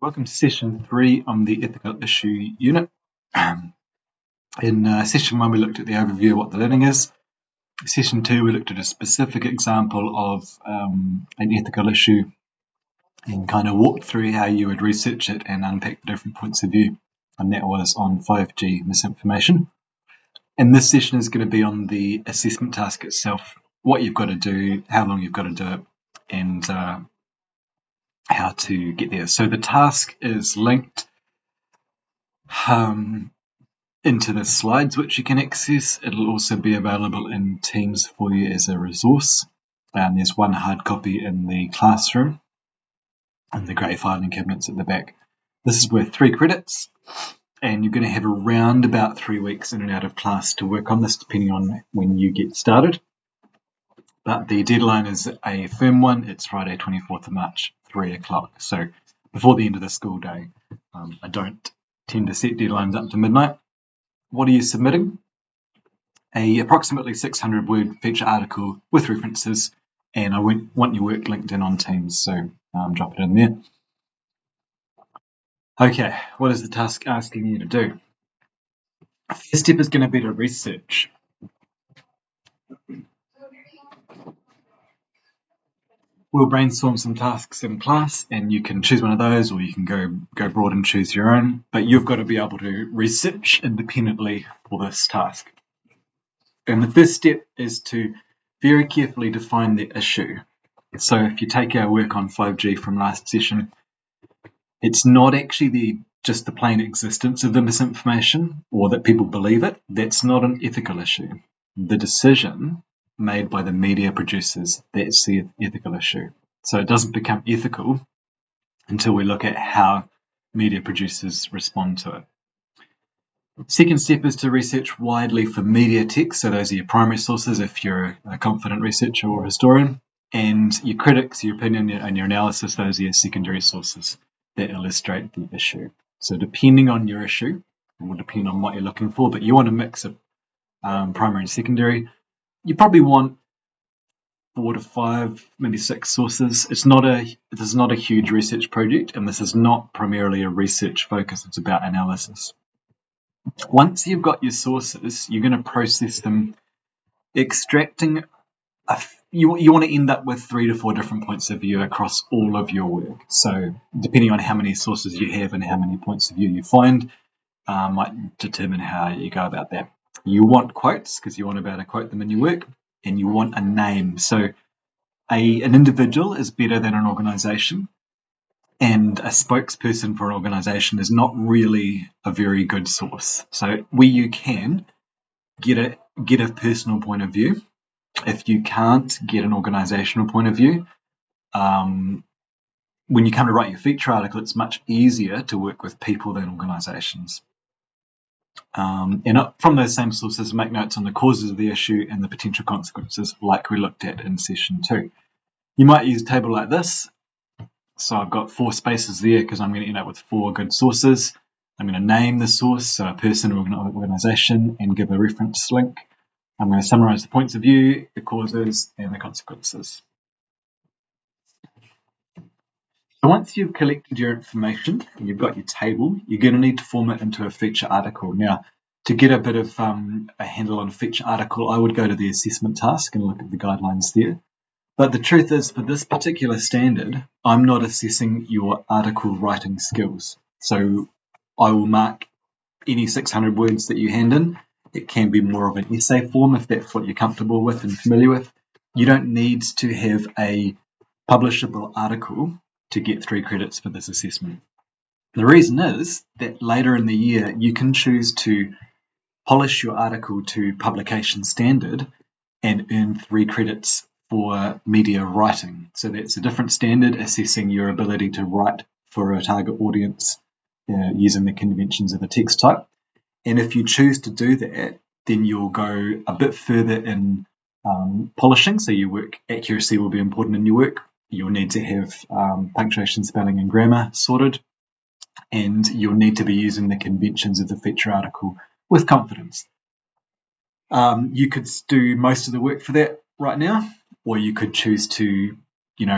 Welcome to session 3 on the ethical issue unit. In session 1, we looked at the overview of what the learning is. Session 2, we looked at a specific example of an ethical issue and kind of walked through how you would research it and unpack the different points of view. And that was on 5G misinformation. And this session is going to be on the assessment task itself, what you've got to do, how long you've got to do it, and how to get there. So the task is linked into the slides, which you can access. It'll also be available in Teams for you as a resource. There's one hard copy in the classroom and the grey filing cabinets at the back. This is worth 3 credits, and you're going to have around about 3 weeks in and out of class to work on this, depending on when you get started. But the deadline is a firm one. It's Friday, 24th of March, 3 o'clock. So before the end of the school day. I don't tend to set deadlines up to midnight. What are you submitting? A approximately 600-word feature article with references, and I want your work linked in on Teams, so drop it in there. Okay, what is the task asking you to do? First step is going to be to research. We'll brainstorm some tasks in class, and you can choose one of those, or you can go broad and choose your own, but you've got to be able to research independently for this task. And the first step is to very carefully define the issue. So if you take our work on 5G from last session, it's not actually just the plain existence of the misinformation or that people believe it. That's not an ethical issue. The decision made by the media producers, that's the ethical issue. So it doesn't become ethical until we look at how media producers respond to it. Second step is to research widely for media texts. So those are your primary sources if you're a confident researcher or historian. And your critics, your opinion, and your analysis, those are your secondary sources that illustrate the issue. So depending on your issue, it will depend on what you're looking for, but you want a mix of primary and secondary. You probably want 4 to 5, maybe 6 sources. This is not a huge research project, and this is not primarily a research focus. It's about analysis. Once you've got your sources, you're going to process them, extracting you want to end up with 3 to 4 different points of view across all of your work. So depending on how many sources you have and how many points of view you find, might determine how you go about that. You want quotes because you want to be able to quote them in your work, and you want a name. So an individual is better than an organisation, and a spokesperson for an organisation is not really a very good source. So where you can get a personal point of view. If you can't get an organisational point of view, when you come to write your feature article, it's much easier to work with people than organisations. And from those same sources, make notes on the causes of the issue and the potential consequences, like we looked at in session 2. You might use a table like this. So I've got 4 spaces there because I'm going to end up with 4 good sources. I'm going to name the source, so a person or an organisation, and give a reference link. I'm going to summarise the points of view, the causes, and the consequences. So once you've collected your information and you've got your table, you're going to need to form it into a feature article. Now, to get a bit of a handle on a feature article, I would go to the assessment task and look at the guidelines there. But the truth is, for this particular standard, I'm not assessing your article writing skills. So I will mark any 600 words that you hand in. It can be more of an essay form if that's what you're comfortable with and familiar with. You don't need to have a publishable article to get 3 credits for this assessment. The reason is that later in the year, you can choose to polish your article to publication standard and earn 3 credits for media writing. So that's a different standard assessing your ability to write for a target audience using the conventions of a text type. And if you choose to do that, then you'll go a bit further in polishing. So your work accuracy will be important in your work. You'll need to have punctuation, spelling, and grammar sorted. And you'll need to be using the conventions of the feature article with confidence. You could do most of the work for that right now, or you could choose to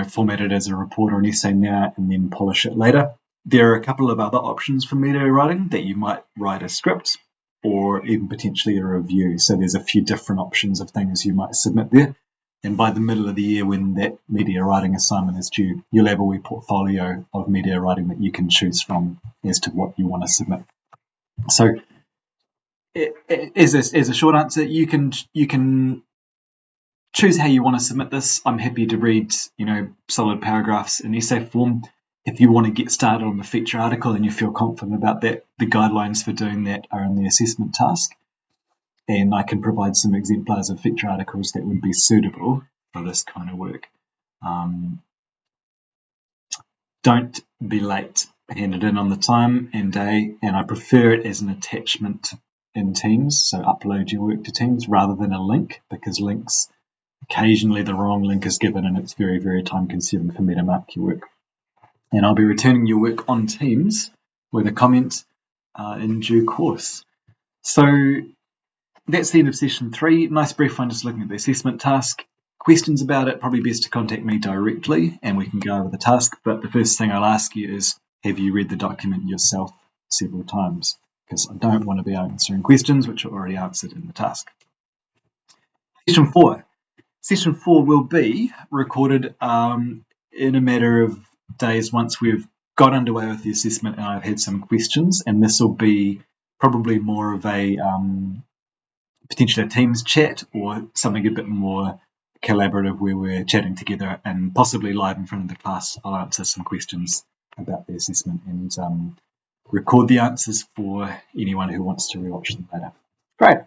format it as a report or an essay now and then polish it later. There are a couple of other options for media writing that you might write a script or even potentially a review. So there's a few different options of things you might submit there. And by the middle of the year, when that media writing assignment is due, you'll have a wee portfolio of media writing that you can choose from as to what you want to submit. So as a short answer, you can choose how you want to submit this. I'm happy to read, solid paragraphs in essay form. If you want to get started on the feature article and you feel confident about that, the guidelines for doing that are in the assessment task. And I can provide some exemplars of feature articles that would be suitable for this kind of work. Don't be late. Hand it in on the time and day, and I prefer it as an attachment in Teams, so upload your work to Teams rather than a link, because links, occasionally the wrong link is given and it's very, very time consuming for me to mark your work. And I'll be returning your work on Teams with a comment in due course. So that's the end of session 3. Nice brief one, just looking at the assessment task. Questions about it, probably best to contact me directly and we can go over the task. But the first thing I'll ask you is, have you read the document yourself several times? Because I don't want to be answering questions which are already answered in the task. Session 4. Session 4 will be recorded in a matter of days once we've got underway with the assessment and I've had some questions, and this will be probably more of a potentially a Teams chat or something a bit more collaborative where we're chatting together and possibly live in front of the class. I'll answer some questions about the assessment and record the answers for anyone who wants to rewatch them later. Great.